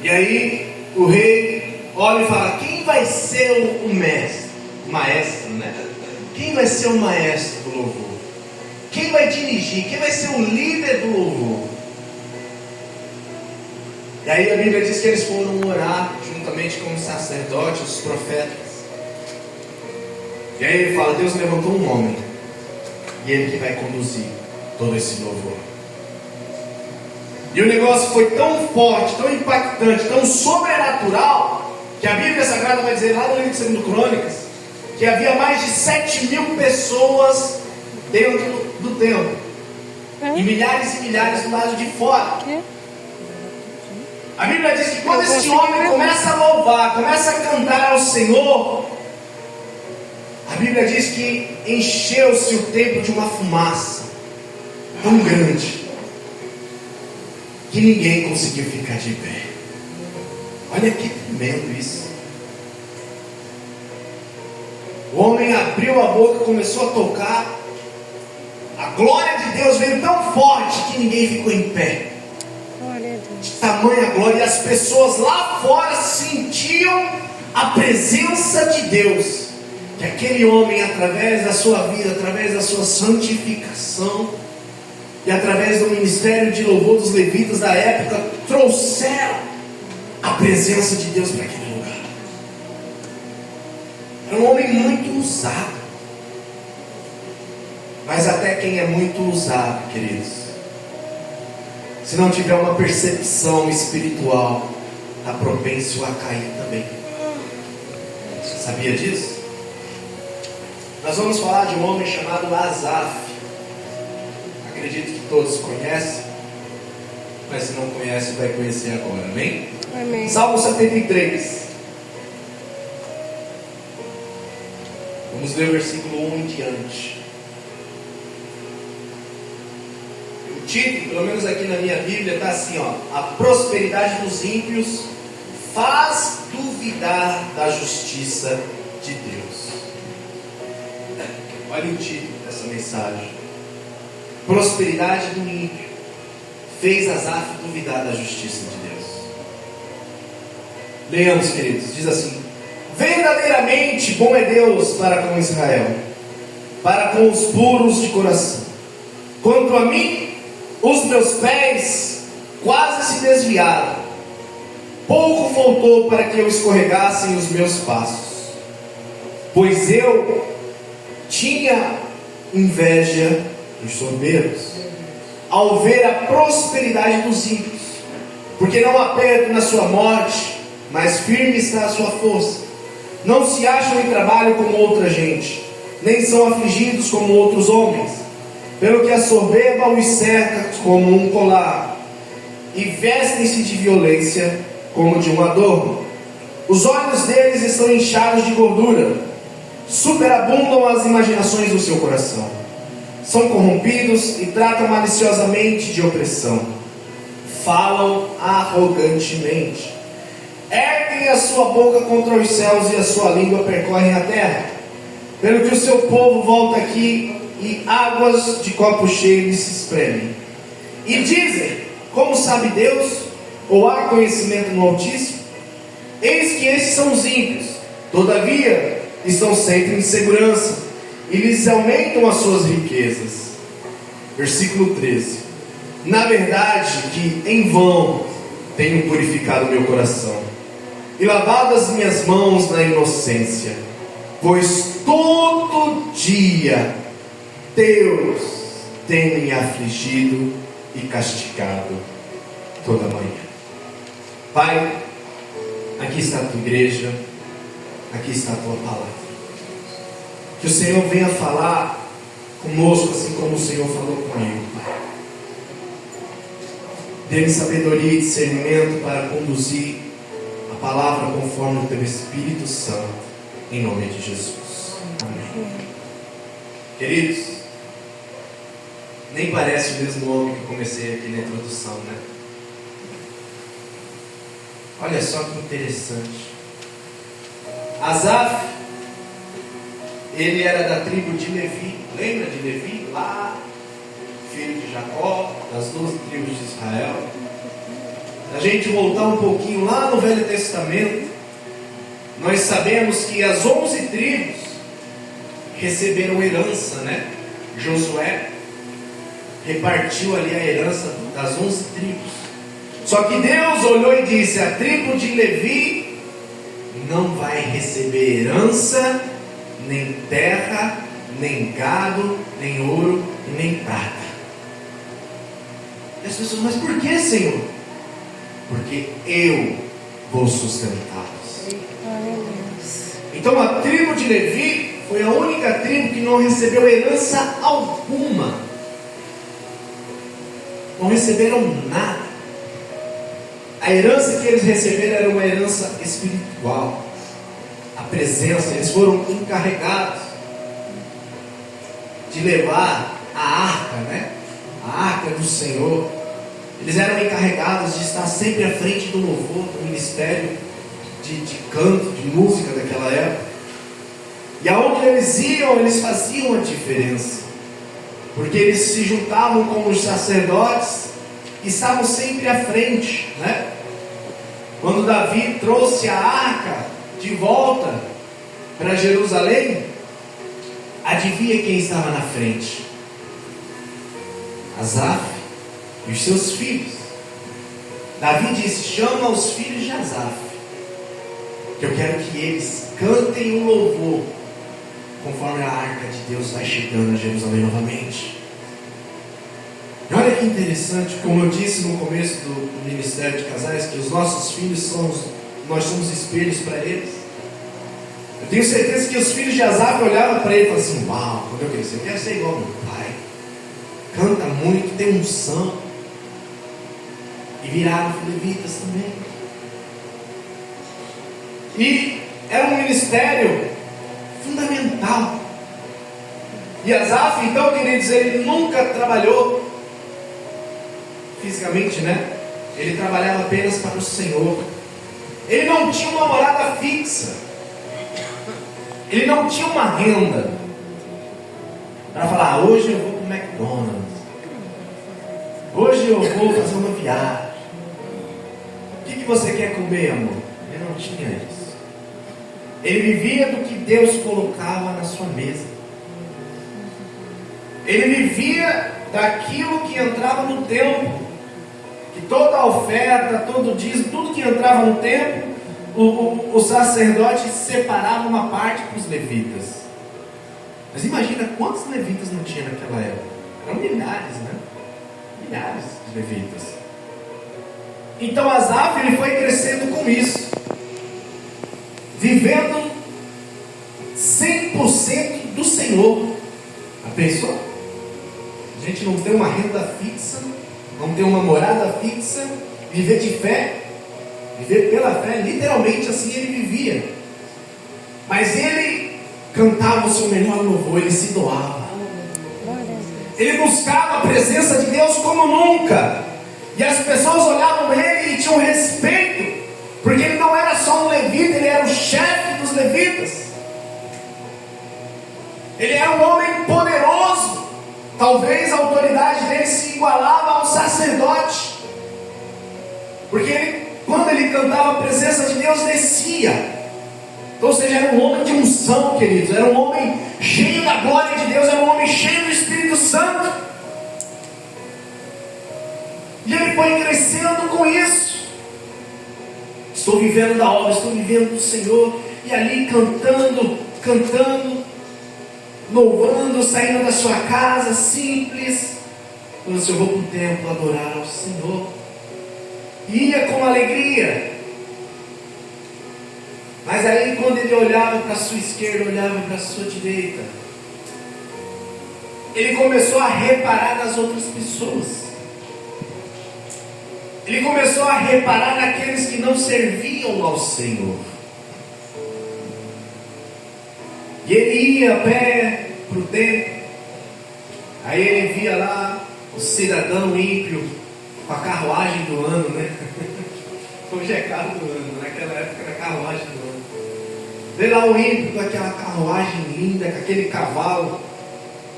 E aí o rei olha e fala: quem vai ser o mestre? O maestro, né? Quem vai ser o maestro do louvor? Quem vai dirigir? Quem vai ser o líder do louvor? E aí a Bíblia diz que eles foram orar juntamente com os sacerdotes, os profetas. E aí ele fala: Deus levantou um homem, e ele que vai conduzir todo esse louvor. E o negócio foi tão forte, tão impactante, tão sobrenatural, que a Bíblia Sagrada vai dizer lá no livro de 2 Crônicas, que havia mais de 7.000 pessoas dentro do templo, e milhares do lado de fora. A Bíblia diz que quando esse homem começa a louvar, começa a cantar ao Senhor, a Bíblia diz que encheu-se o templo de uma fumaça tão grande que ninguém conseguiu ficar de pé. Olha que tremendo isso. O homem abriu a boca, começou a tocar. A glória de Deus veio tão forte que ninguém ficou em pé. De tamanha glória, e as pessoas lá fora sentiam a presença de Deus. Que aquele homem, através da sua vida, através da sua santificação e através do ministério de louvor dos levitas da época, trouxeram a presença de Deus para aquele lugar. Era um homem muito usado. Mas até quem é muito usado, queridos, se não tiver uma percepção espiritual, está propenso a cair também. Sabia disso? Nós vamos falar de um homem chamado Asaf. Acredito que todos conhecem, mas se não conhece, vai conhecer agora, amém? Amém. Salmo 73. Vamos ler o versículo 1 em diante. O título, pelo menos aqui na minha Bíblia, está assim, ó: a prosperidade dos ímpios faz duvidar da justiça de Deus. Olha o título dessa mensagem: prosperidade do ímpio fez Asaf duvidar da justiça de Deus. Leiamos, queridos. Diz assim: verdadeiramente bom é Deus para com Israel, para com os puros de coração. Quanto a mim, os meus pés quase se desviaram, pouco faltou para que eu escorregasse em os meus passos, pois eu tinha inveja dos soberbos ao ver a prosperidade dos ímpios, porque não há perto na sua morte, mas firme está a sua força. Não se acham em trabalho como outra gente, nem são afligidos como outros homens, pelo que a soberba os cerca como um colar, e vestem-se de violência como de um adorno. Os olhos deles estão inchados de gordura, superabundam as imaginações do seu coração. São corrompidos e tratam maliciosamente de opressão. Falam arrogantemente. Erguem a sua boca contra os céus e a sua língua percorre a terra. Pelo que o seu povo volta aqui e águas de copo cheio lhe se espremem. E dizem: como sabe Deus? Ou há conhecimento no Altíssimo? Eis que estes são os ímpios, todavia estão sempre em segurança, e lhes aumentam as suas riquezas. Versículo 13: na verdade que em vão tenho purificado meu coração, e lavado as minhas mãos na inocência, pois todo dia Deus tem me afligido e castigado toda manhã. Pai, aqui está a tua igreja, aqui está a tua palavra. Que o Senhor venha falar conosco assim como o Senhor falou comigo, Pai. Dê-me sabedoria e discernimento para conduzir a palavra conforme o teu Espírito Santo, em nome de Jesus. Amém. Queridos, nem parece o mesmo homem que eu comecei aqui na introdução, né? Olha só que interessante. Asaf, ele era da tribo de Levi. Lembra de Levi? Lá, filho de Jacó, das 12 tribos de Israel. gente voltar um pouquinho lá no Velho Testamento, nós sabemos que as 11 tribos receberam herança, né? Josué repartiu ali a herança das 11 tribos. Só que Deus olhou e disse: a tribo de Levi não vai receber herança, nem terra, nem gado, nem ouro e nem prata. E as pessoas: mas por que, Senhor? Porque eu vou sustentá-los. Então a tribo de Levi foi a única tribo que não recebeu herança alguma. Não receberam nada. A herança que eles receberam era uma herança espiritual. A presença, eles foram encarregados de levar a arca, né? A arca do Senhor. Eles eram encarregados de estar sempre à frente do louvor, do ministério de canto, de música daquela época. E aonde eles iam, eles faziam a diferença, porque eles se juntavam com os sacerdotes e estavam sempre à frente, né? Quando Davi trouxe a arca de volta para Jerusalém, adivinha quem estava na frente? Asaf e os seus filhos. Davi disse: chama os filhos de Asaf, que eu quero que eles cantem um louvor conforme a arca de Deus vai chegando a Jerusalém novamente. E olha que interessante, como eu disse no começo do Ministério de Casais, que os nossos filhos nós somos espelhos para eles. Eu tenho certeza que os filhos de Asaf olhavam para ele e falavam assim: uau, quando eu crescer, eu quero ser igual ao meu pai. Canta muito, tem unção. E viraram levitas também. E era um ministério fundamental. E Asaf, então, queridos, ele nunca trabalhou fisicamente, né? Ele trabalhava apenas para o Senhor. Ele não tinha uma morada fixa. Ele não tinha uma renda para falar: hoje eu vou para o McDonald's, hoje eu vou fazer uma viagem. O que você quer comer, amor? Ele não tinha isso. Ele vivia do que Deus colocava na sua mesa. Ele vivia daquilo que entrava no templo. Que toda a oferta, todo o dízimo, tudo que entrava no templo, o sacerdote separava uma parte para os levitas. Mas imagina quantos levitas não tinha naquela época. Eram milhares, né? Milhares de levitas. Então Asaf, ele foi crescendo com isso, vivendo 100% do Senhor. Já pensou? A gente não tem uma renda fixa, não tem uma morada fixa, viver de fé, viver pela fé, literalmente assim ele vivia. Mas ele cantava o seu melhor louvor, ele se doava. Ele buscava a presença de Deus como nunca. E as pessoas olhavam para ele e tinham respeito, porque ele não era só um levita, ele era o chefe dos levitas. Ele era um homem poderoso. Talvez a autoridade dele se igualava ao sacerdote, porque quando ele cantava, a presença de Deus descia. Então, ou seja, era um homem de unção, queridos. Era um homem cheio da glória de Deus, era um homem cheio do Espírito Santo. E ele foi crescendo com isso. Estou vivendo da obra, estou vivendo do Senhor. E ali cantando, louvando, saindo da sua casa simples. Quando eu vou para o templo adorar ao Senhor, ia com alegria. Mas aí quando ele olhava para a sua esquerda, olhava para a sua direita, ele começou a reparar nas outras pessoas. Ele começou a reparar naqueles que não serviam ao Senhor. E ele ia a pé para o templo. Aí ele via lá o cidadão ímpio com a carruagem do ano, né? Hoje é carro do ano, naquela época era carruagem do ano. Vê lá o ímpio com aquela carruagem linda, com aquele cavalo,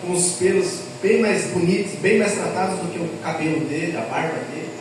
com os pelos bem mais bonitos, bem mais tratados do que o cabelo dele, a barba dele.